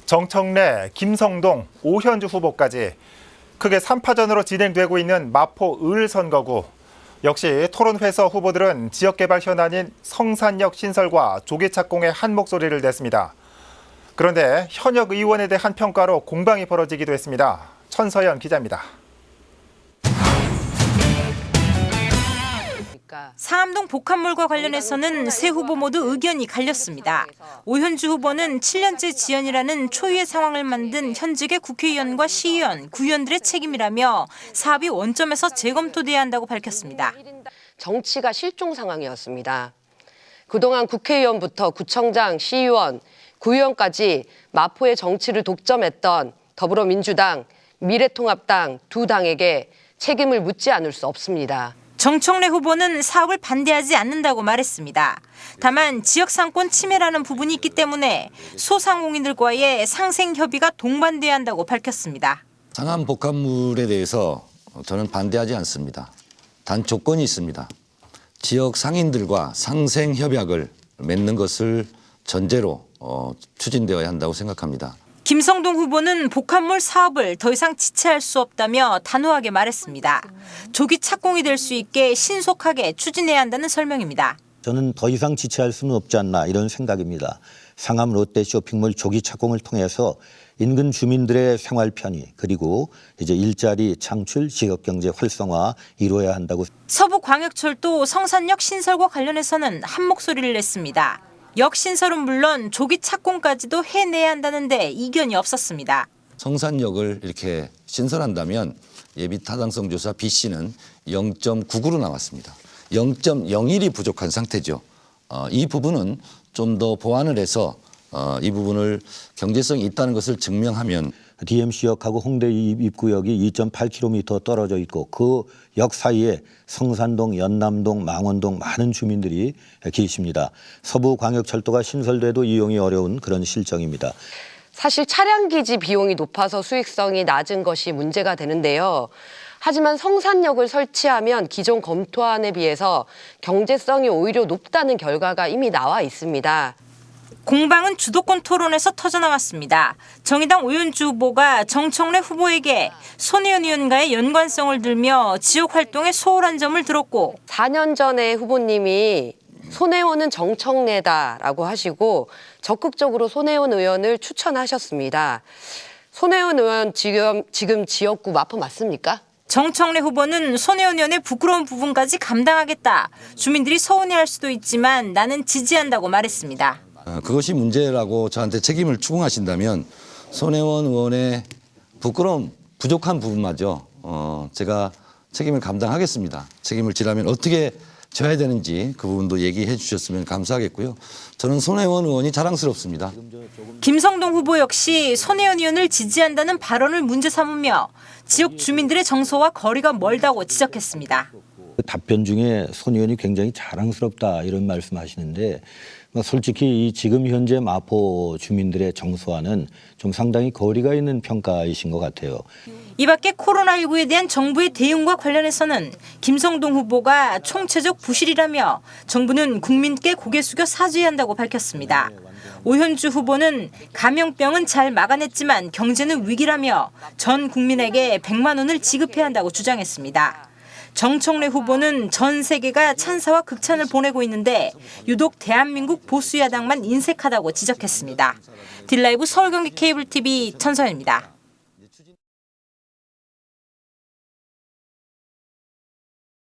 정청래, 김성동, 오현주 후보까지 크게 3파전으로 진행되고 있는 마포 을 선거구. 역시 토론회에서 후보들은 지역개발 현안인 성산역 신설과 조기 착공에 한 목소리를 냈습니다. 그런데 현역 의원에 대한 평가로 공방이 벌어지기도 했습니다. 천서연 기자입니다. 상암동 복합몰과 관련해서는 세 후보 모두 의견이 갈렸습니다. 오현주 후보는 7년째 지연이라는 초유의 상황을 만든 현직의 국회의원과 시의원, 구의원들의 책임이라며 사업이 원점에서 재검토돼야 한다고 밝혔습니다. 정치가 실종 상황이었습니다. 그동안 국회의원부터 구청장, 시의원, 구의원까지 마포의 정치를 독점했던 더불어민주당, 미래통합당 두 당에게 책임을 묻지 않을 수 없습니다. 정청래 후보는 사업을 반대하지 않는다고 말했습니다. 다만 지역 상권 침해라는 부분이 있기 때문에 소상공인들과의 상생 협의가 동반돼야 한다고 밝혔습니다. 상암 복합물에 대해서 저는 반대하지 않습니다. 단 조건이 있습니다. 지역 상인들과 상생 협약을 맺는 것을 전제로 추진되어야 한다고 생각합니다. 김성동 후보는 복합몰 사업을 더 이상 지체할 수 없다며 단호하게 말했습니다. 조기 착공이 될 수 있게 신속하게 추진해야 한다는 설명입니다. 저는 더 이상 지체할 수는 없지 않나 이런 생각입니다. 상암 롯데 쇼핑몰 조기 착공을 통해서 인근 주민들의 생활 편의 그리고 이제 일자리 창출, 지역경제 활성화 이루어야 한다고. 서부광역철도 성산역 신설과 관련해서는 한 목소리를 냈습니다. 역 신설은 물론 조기 착공까지도 해내야 한다는데 이견이 없었습니다. 성산역을 이렇게 신설한다면 예비 타당성 조사 B씨는 0.99로 나왔습니다. 0.01이 부족한 상태죠. 이 부분은 좀 더 보완을 해서 이 부분을 경제성이 있다는 것을 증명하면 DMC역하고 홍대 입구역이 2.8km 떨어져 있고 그 역 사이에 성산동, 연남동, 망원동 많은 주민들이 계십니다. 서부광역철도가 신설돼도 이용이 어려운 그런 실정입니다. 사실 차량 기지 비용이 높아서 수익성이 낮은 것이 문제가 되는데요. 하지만 성산역을 설치하면 기존 검토안에 비해서 경제성이 오히려 높다는 결과가 이미 나와 있습니다. 공방은 주도권 토론에서 터져나왔습니다. 정의당 오현주 후보가 정청래 후보에게 손혜원 의원과의 연관성을 들며 지역 활동에 소홀한 점을 들었고 4년 전에 후보님이 손혜원은 정청래다라고 하시고 적극적으로 손혜원 의원을 추천하셨습니다. 손혜원 의원 지금 지역구 마포 맞습니까? 정청래 후보는 손혜원 의원의 부끄러운 부분까지 감당하겠다. 주민들이 서운해할 수도 있지만 나는 지지한다고 말했습니다. 그것이 문제라고 저한테 책임을 추궁하신다면 손혜원 의원의 부끄러움, 부족한 부분마저 제가 책임을 감당하겠습니다. 책임을 지라면 어떻게 져야 되는지 그 부분도 얘기해 주셨으면 감사하겠고요. 저는 손혜원 의원이 자랑스럽습니다. 김성동 후보 역시 손혜원 의원을 지지한다는 발언을 문제 삼으며 지역 주민들의 정서와 거리가 멀다고 지적했습니다. 답변 중에 손 의원이 굉장히 자랑스럽다 이런 말씀하시는데 솔직히 이 지금 현재 마포 주민들의 정서와는 좀 상당히 거리가 있는 평가이신 것 같아요. 이 밖에 코로나19에 대한 정부의 대응과 관련해서는 김성동 후보가 총체적 부실이라며 정부는 국민께 고개 숙여 사죄해야 한다고 밝혔습니다. 오현주 후보는 감염병은 잘 막아냈지만 경제는 위기라며 전 국민에게 100만 원을 지급해야 한다고 주장했습니다. 정청래 후보는 전 세계가 찬사와 극찬을 보내고 있는데 유독 대한민국 보수 야당만 인색하다고 지적했습니다. 딜라이브 서울경기 케이블TV 천서연입니다.